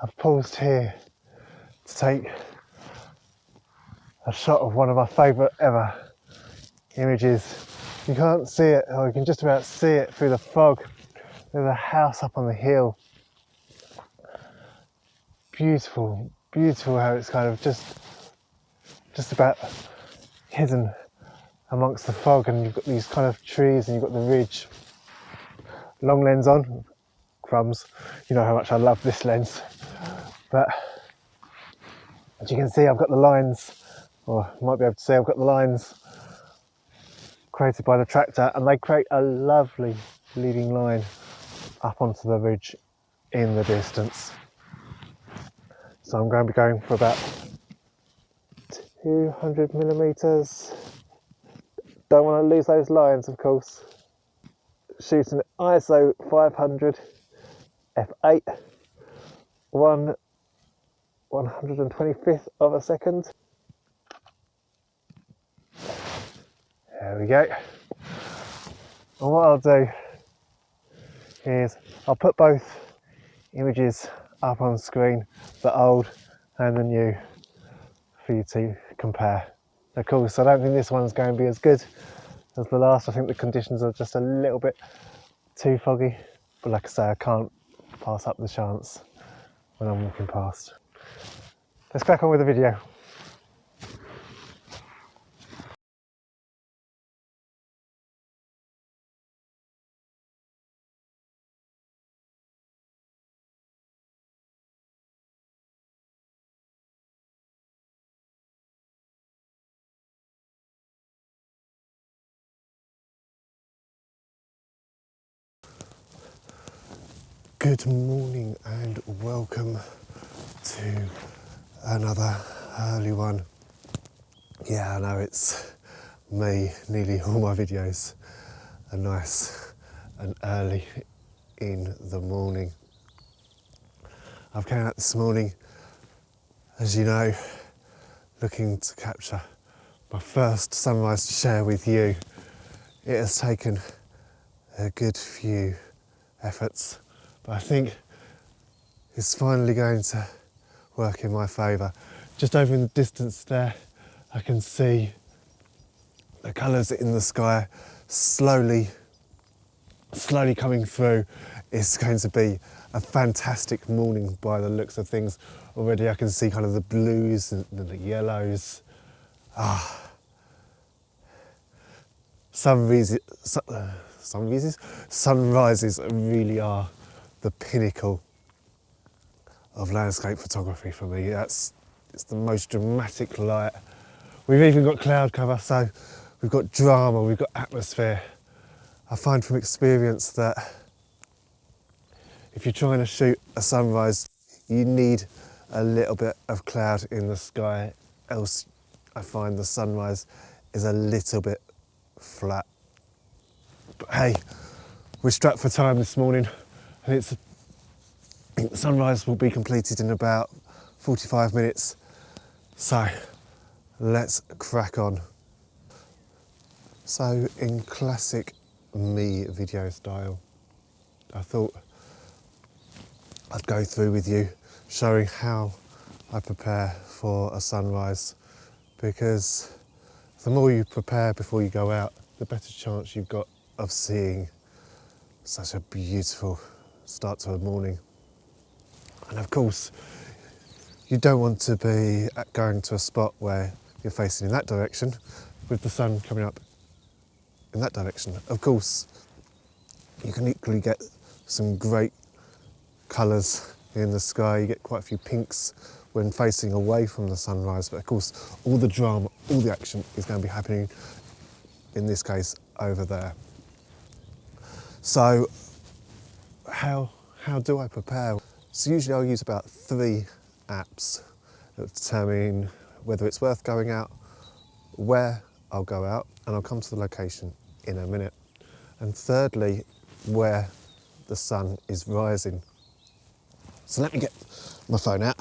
I've paused here to take a shot of one of my favourite ever images. You can't see it, or you can just about see it through the fog. There's a house up on the hill. Beautiful, beautiful how it's kind of just about hidden amongst the fog, and you've got these kind of trees and you've got the ridge. Long lens on, crumbs. You know how much I love this lens. But as you can see, I've got the lines, or I might be able to say I've got the lines created by the tractor, and they create a lovely leading line up onto the ridge in the distance. So I'm going to be going for about 200 millimeters. Don't want to lose those lines, of course. Shooting at ISO 500 f8, 1/125th of a second. There we go. And what I'll do is I'll put both images up on screen, the old and the new, for you to compare. Of course, I don't think this one's going to be as good as the last. I think the conditions are just a little bit too foggy, but like I say, I can't pass up the chance when I'm walking past. Let's crack on with the video. Good morning and welcome to another early one. Yeah, I know it's me, nearly all my videos are nice and early in the morning. I've come out this morning, as you know, looking to capture my first sunrise to share with you. It has taken a good few efforts, but I think it's finally going to work in my favour. Just over in the distance there, I can see the colours in the sky slowly coming through. It's going to be a fantastic morning by the looks of things. Already I can see kind of the blues and the yellows. Sunrises really are the pinnacle of landscape photography for me. It's the most dramatic light. We've even got cloud cover, so we've got drama, we've got atmosphere. I find from experience that if you're trying to shoot a sunrise, you need a little bit of cloud in the sky, else I find the sunrise is a little bit flat. But hey, we're strapped for time this morning, and I think the sunrise will be completed in about 45 minutes. So let's crack on. So in classic me video style, I thought I'd go through with you showing how I prepare for a sunrise, because the more you prepare before you go out, the better chance you've got of seeing such a beautiful start to a morning. And of course, you don't want to be going to a spot where you're facing in that direction with the sun coming up in that direction. Of course, you can equally get some great colours in the sky. You get quite a few pinks when facing away from the sunrise, but of course, all the drama, all the action is going to be happening, in this case, over there. So, how do I prepare? So usually I'll use about 3 apps that determine whether it's worth going out, where I'll go out, and I'll come to the location in a minute. And thirdly, where the sun is rising. So let me get my phone out.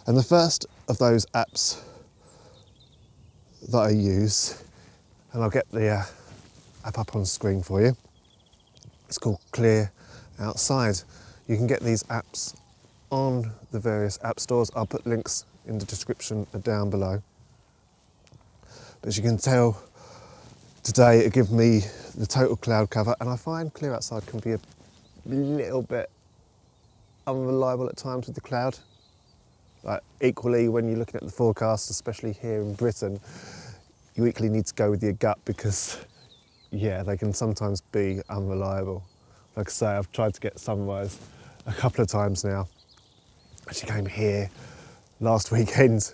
And the first of those apps that I use, and I'll get the app up on screen for you, it's called ClearOutside. You can get these apps on the various app stores. I'll put links in the description down below. But as you can tell, today it gives me the total cloud cover, and I find ClearOutside can be a little bit unreliable at times with the cloud. Like equally, when you're looking at the forecast, especially here in Britain, you equally need to go with your gut because, yeah, they can sometimes be unreliable. Like I say, I've tried to get sunrise a couple of times now. Actually came here last weekend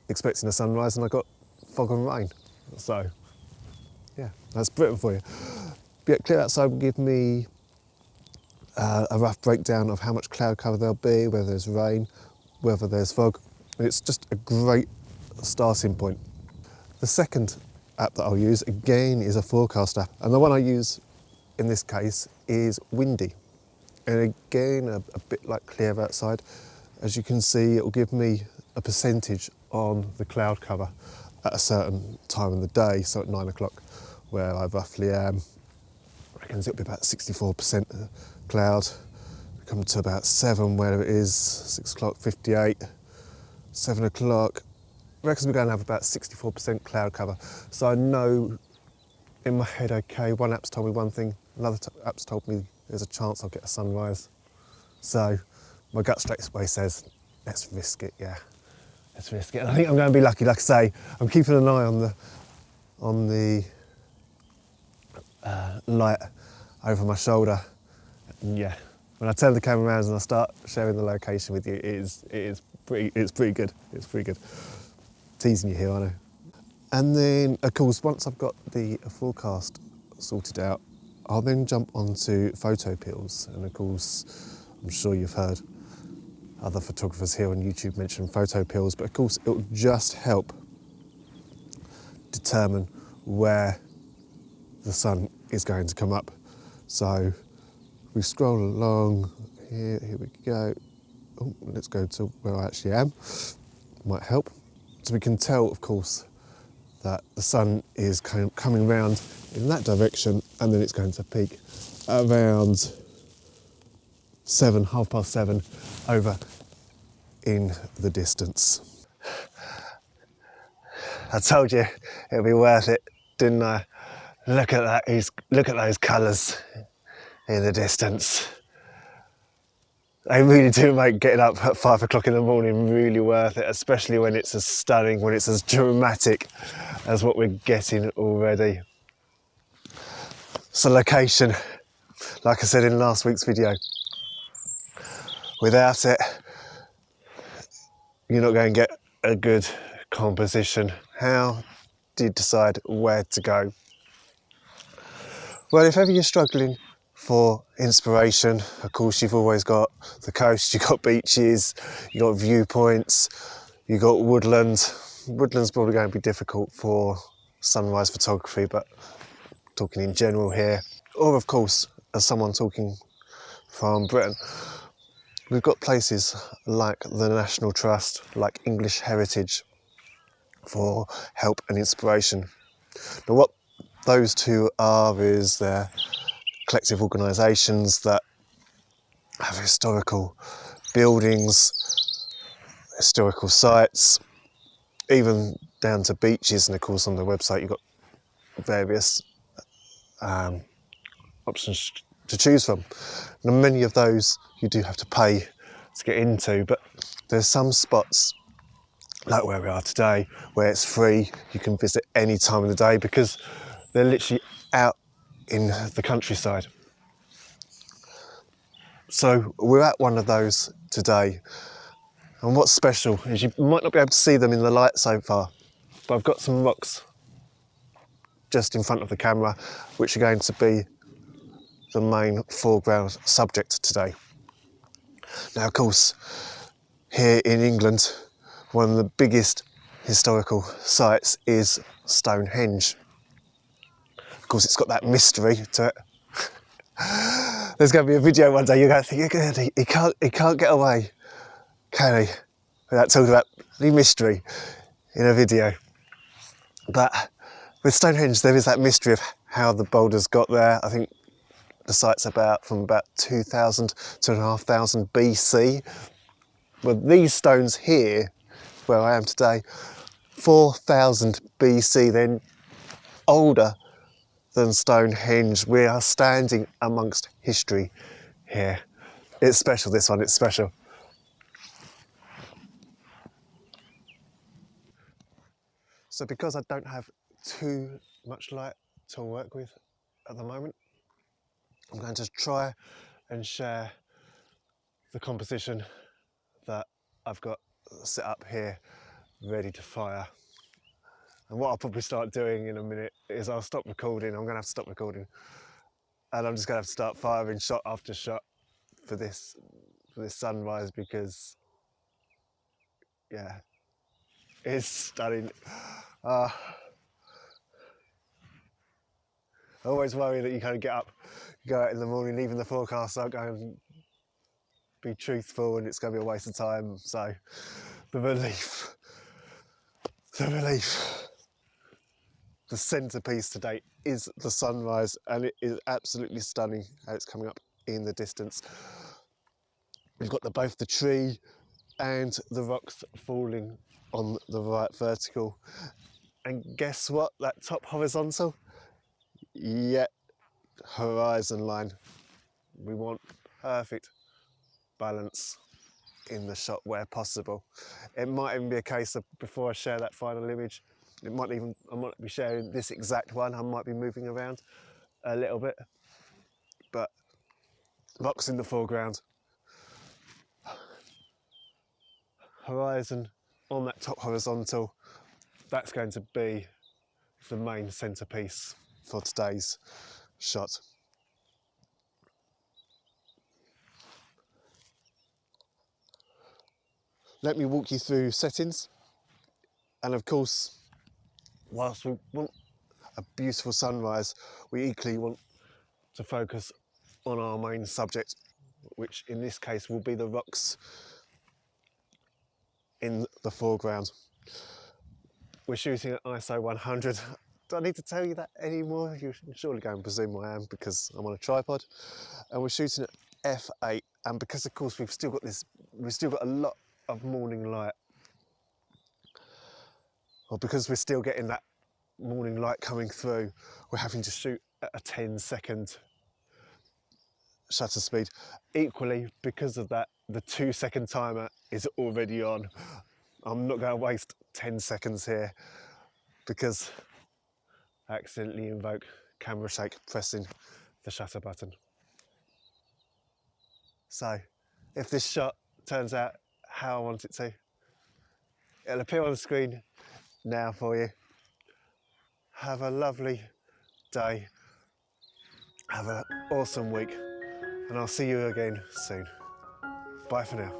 expecting a sunrise and I got fog and rain. So, yeah, that's Britain for you. But yeah, ClearOutside will give me a rough breakdown of how much cloud cover there'll be, whether there's rain, whether there's fog. It's just a great starting point. The second app that I'll use, again, is a forecast app. And the one I use in this case is Windy. And again, a bit like ClearOutside, as you can see, it will give me a percentage on the cloud cover at a certain time in the day, so at 9 o'clock, where I roughly am. I reckon it'll be about 64% cloud. Come to about 7, where it is 6 o'clock, 58, 7 o'clock. I reckon we're going to have about 64% cloud cover. So I know in my head, okay, one app's told me one thing, another app's told me there's a chance I'll get a sunrise. So my gut straight away says, let's risk it, yeah. Let's risk it. And I think I'm going to be lucky. Like I say, I'm keeping an eye on the light over my shoulder. And yeah, when I turn the camera around and I start sharing the location with you, it's pretty good. It's pretty good. Teasing you here, I know. And then, of course, once I've got the forecast sorted out, I'll then jump onto Photopils. And of course, I'm sure you've heard other photographers here on YouTube mention Photopils, but of course, it'll just help determine where the sun is going to come up. So we scroll along here we go. Oh, let's go to where I actually am. Might help. So we can tell, of course, that the sun is coming round in that direction, and then it's going to peak around 7, 7:30 over in the distance. I told you it'll be worth it, didn't I? Look at that, look at those colours in the distance. They really do make getting up at 5 o'clock in the morning really worth it, especially when it's as stunning, when it's as dramatic as what we're getting already. So location, like I said in last week's video, without it, you're not going to get a good composition. How do you decide where to go? Well, if ever you're struggling for inspiration, of course, you've always got the coast, you've got beaches, you've got viewpoints, you've got woodland. Woodland's probably going to be difficult for sunrise photography, but talking in general here. Or, of course, as someone talking from Britain, we've got places like the National Trust, like English Heritage, for help and inspiration. Now, what those two are is they're collective organisations that have historical buildings, historical sites, even down to beaches, and of course on their website you've got various options to choose from. Now, many of those you do have to pay to get into, but there's some spots like where we are today where it's free. You can visit any time of the day because they're literally out in the countryside. So we're at one of those today, and what's special is you might not be able to see them in the light so far, but I've got some rocks just in front of the camera which are going to be the main foreground subject today. Now, of course, here in England, one of the biggest historical sites is Stonehenge. Of course, it's got that mystery to it. There's going to be a video one day you're going to think, he can't get away, can he? Without talking about the mystery in a video. But with Stonehenge, there is that mystery of how the boulders got there. I think the site's from about 2,000, 2,500 BC. well, these stones here, where I am today, 4000 BC, then older than Stonehenge. We are standing amongst history here. It's special, this one, it's special. So because I don't have too much light to work with at the moment, I'm going to try and share the composition that I've got set up here, ready to fire. And what I'll probably start doing in a minute is I'll stop recording. I'm going to have to stop recording, and I'm just going to have to start firing shot after shot for this sunrise, because yeah, it's stunning. I always worry that you kind of get up, go out in the morning, leaving the forecast out, go and be truthful, and it's going to be a waste of time. So the relief. The centerpiece today is the sunrise, and it is absolutely stunning how it's coming up in the distance. We've got both the tree and the rocks falling on the right vertical. And guess what? That top horizontal, yet horizon line. We want perfect balance in the shot where possible. It might even be a case of, before I share that final image, I might be sharing this exact one. I might be moving around a little bit, but rocks in the foreground, horizon on that top horizontal. That's going to be the main centerpiece for today's shot. Let me walk you through settings. And of course, whilst we want a beautiful sunrise, we equally want to focus on our main subject, which in this case will be the rocks in the foreground. We're shooting at ISO 100. Do I need to tell you that anymore? You can surely go and presume I am, because I'm on a tripod. And we're shooting at f8, and because of course we've still got a lot of morning light, or because we're still getting that morning light coming through, we're having to shoot at a 10-second shutter speed. Equally, because of that, the 2-second timer is already on. I'm not going to waste 10 seconds here, because I accidentally invoke camera shake pressing the shutter button. So if this shot turns out how I want it to, it'll appear on the screen now for you. Have a lovely day, have an awesome week, and I'll see you again soon. Bye for now.